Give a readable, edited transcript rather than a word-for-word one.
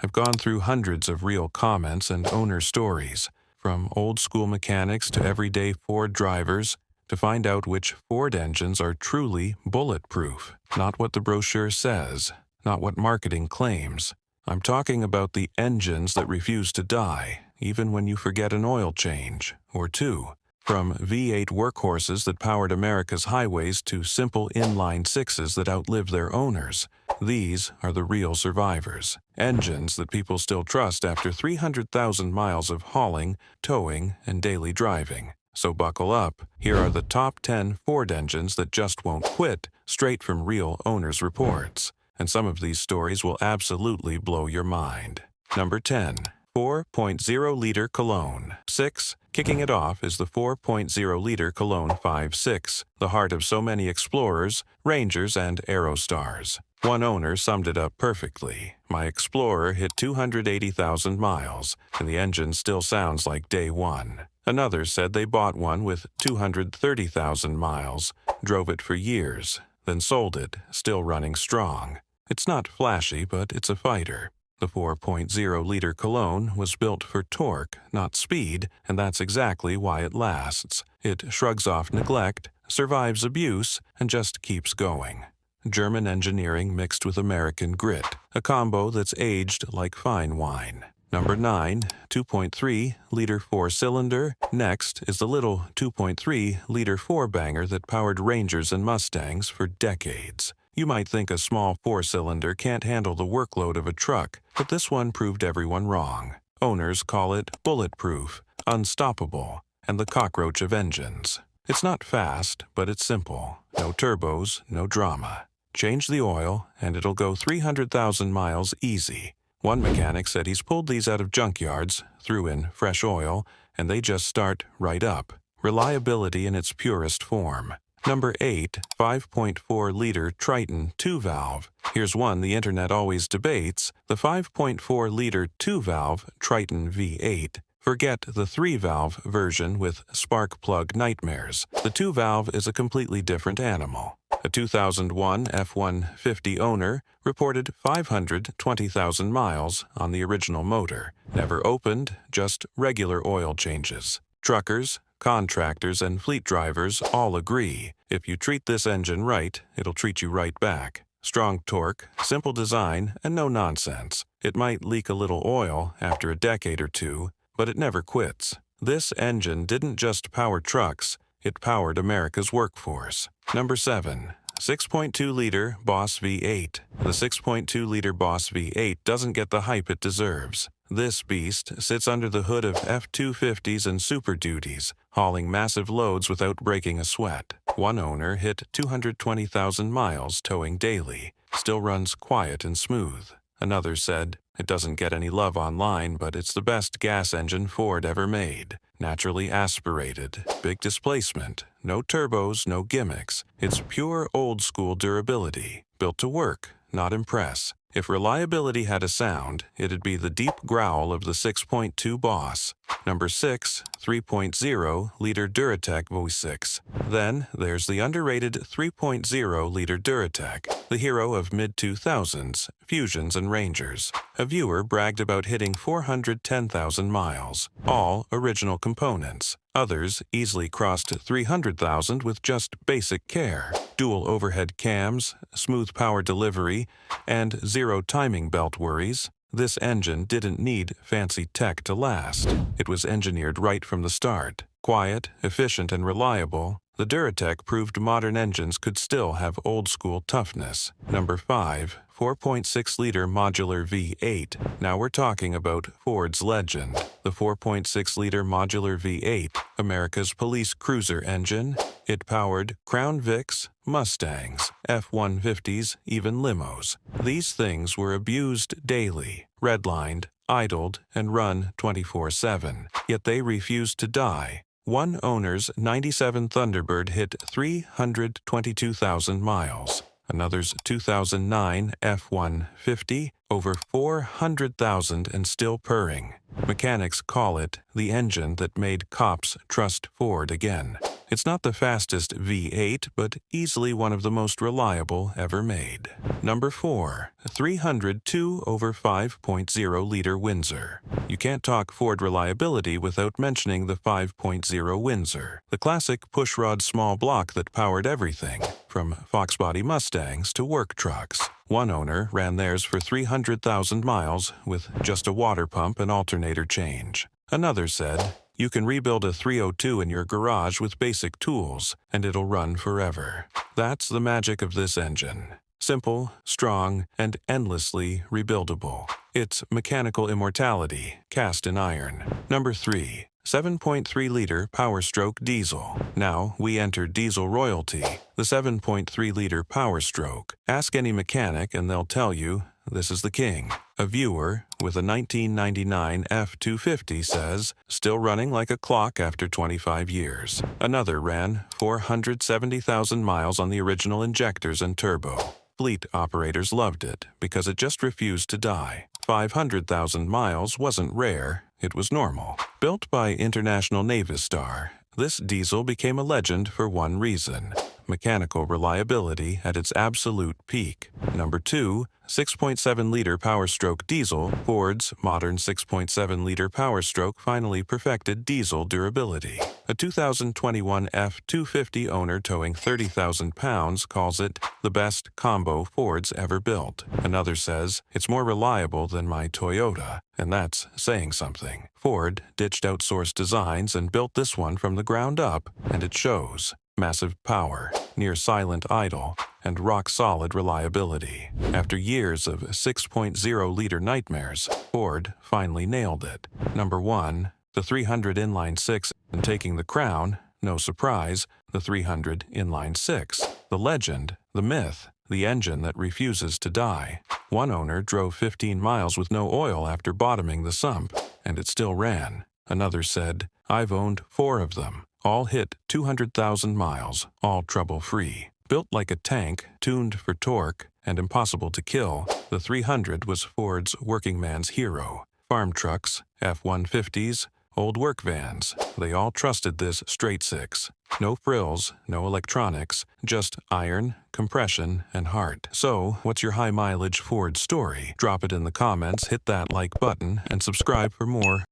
I've gone through hundreds of real comments and owner stories, from old-school mechanics to everyday Ford drivers, to find out which Ford engines are truly bulletproof. Not what the brochure says, not what marketing claims. I'm talking about the engines that refuse to die, even when you forget an oil change, or two. From V8 workhorses that powered America's highways to simple inline sixes that outlived their owners. These are the real survivors. Engines that people still trust after 300,000 miles of hauling, towing, and daily driving. So buckle up. Here are the top 10 Ford engines that just won't quit, straight from real owners' reports. And some of these stories will absolutely blow your mind. Number 10. 4.0-liter Cologne V6. Kicking it off is the 4.0-liter Cologne V6, the heart of so many Explorers, Rangers, and Aerostars. One owner summed it up perfectly. My Explorer hit 280,000 miles, and the engine still sounds like day one. Another said they bought one with 230,000 miles, drove it for years, then sold it, still running strong. It's not flashy, but it's a fighter. The 4.0-liter Cologne was built for torque, not speed, and that's exactly why it lasts. It shrugs off neglect, survives abuse, and just keeps going. German engineering mixed with American grit, a combo that's aged like fine wine. Number 9, 2.3-liter four-cylinder. Next is the little 2.3-liter four-banger that powered Rangers and Mustangs for decades. You might think a small four-cylinder can't handle the workload of a truck, but this one proved everyone wrong. Owners call it bulletproof, unstoppable, and the cockroach of engines. It's not fast, but it's simple. No turbos, no drama. Change the oil, and it'll go 300,000 miles easy. One mechanic said he's pulled these out of junkyards, threw in fresh oil, and they just start right up. Reliability in its purest form. Number 8, 5.4-liter Triton 2-valve. Here's one the internet always debates, the 5.4-liter 2-valve Triton V8. Forget the 3-valve version with spark plug nightmares. The 2-valve is a completely different animal. A 2001 F-150 owner reported 520,000 miles on the original motor. Never opened, just regular oil changes. Truckers, contractors, and fleet drivers all agree. If you treat this engine right, it'll treat you right back. Strong torque, simple design, and no nonsense. It might leak a little oil after a decade or two, but it never quits. This engine didn't just power trucks, it powered America's workforce. Number 7. 6.2-liter Boss V8. The 6.2-liter Boss V8 doesn't get the hype it deserves. This beast sits under the hood of F-250s and Super Duties, hauling massive loads without breaking a sweat. One owner hit 220,000 miles towing daily, still runs quiet and smooth. Another said, it doesn't get any love online, but it's the best gas engine Ford ever made. Naturally aspirated, big displacement, no turbos, no gimmicks. It's pure old-school durability, built to work, not impress. If reliability had a sound, it'd be the deep growl of the 6.2 Boss. Number 6, 3.0-liter Duratech V6. Then there's the underrated 3.0-liter Duratech, the hero of mid-2000s, Fusions and Rangers. A viewer bragged about hitting 410,000 miles, all original components. Others easily crossed 300,000 with just basic care. Dual overhead cams, smooth power delivery, and zero timing belt worries. This engine didn't need fancy tech to last. It was engineered right from the start. Quiet, efficient, and reliable, the Duratech proved modern engines could still have old-school toughness. Number 5, 4.6-liter modular V8. Now we're talking about Ford's legend. The 4.6-liter modular V8, America's police cruiser engine. It powered Crown Vics, Mustangs, F-150s, even limos. These things were abused daily, redlined, idled, and run 24/7. Yet they refused to die. One owner's 97 Thunderbird hit 322,000 miles. Another's 2009 F-150, over 400,000 and still purring. Mechanics call it the engine that made cops trust Ford again. It's not the fastest V8, but easily one of the most reliable ever made. Number 4. 302 over 5.0-liter Windsor. You can't talk Ford reliability without mentioning the 5.0 Windsor, the classic pushrod small block that powered everything, from Fox-body Mustangs to work trucks. One owner ran theirs for 300,000 miles with just a water pump and alternator change. Another said, "You can rebuild a 302 in your garage with basic tools, and it'll run forever." That's the magic of this engine. Simple, strong, and endlessly rebuildable. It's mechanical immortality, cast in iron. Number 3. 7.3-liter Powerstroke diesel. Now we enter diesel royalty, the 7.3-liter Powerstroke. Ask any mechanic and they'll tell you this is the king. A viewer with a 1999 F250 says, "Still running like a clock after 25 years." Another ran 470,000 miles on the original injectors and turbo. Fleet operators loved it because it just refused to die. 500,000 miles wasn't rare, it was normal. Built by International Navistar, this diesel became a legend for one reason: mechanical reliability at its absolute peak. Number 2. 6.7-liter Powerstroke diesel. Ford's modern 6.7-liter Powerstroke finally perfected diesel durability. A 2021 F250 owner towing 30,000 pounds calls it the best combo Ford's ever built. Another says, "It's more reliable than my Toyota," and that's saying something. Ford ditched outsourced designs and built this one from the ground up, and it shows. Massive power, near silent idle, and rock-solid reliability. After years of 6.0-liter nightmares, Ford finally nailed it. Number 1. The 300 inline 6, and taking the crown, no surprise, the 300 inline 6. The legend, the myth, the engine that refuses to die. One owner drove 15 miles with no oil after bottoming the sump, and it still ran. Another said, "I've owned 4 of them. All hit 200,000 miles, all trouble-free." Built like a tank, tuned for torque, and impossible to kill, the 300 was Ford's working man's hero. Farm trucks, F-150s, old work vans, they all trusted this straight six. No frills, no electronics, just iron, compression, and heart. So, what's your high-mileage Ford story? Drop it in the comments, hit that like button, and subscribe for more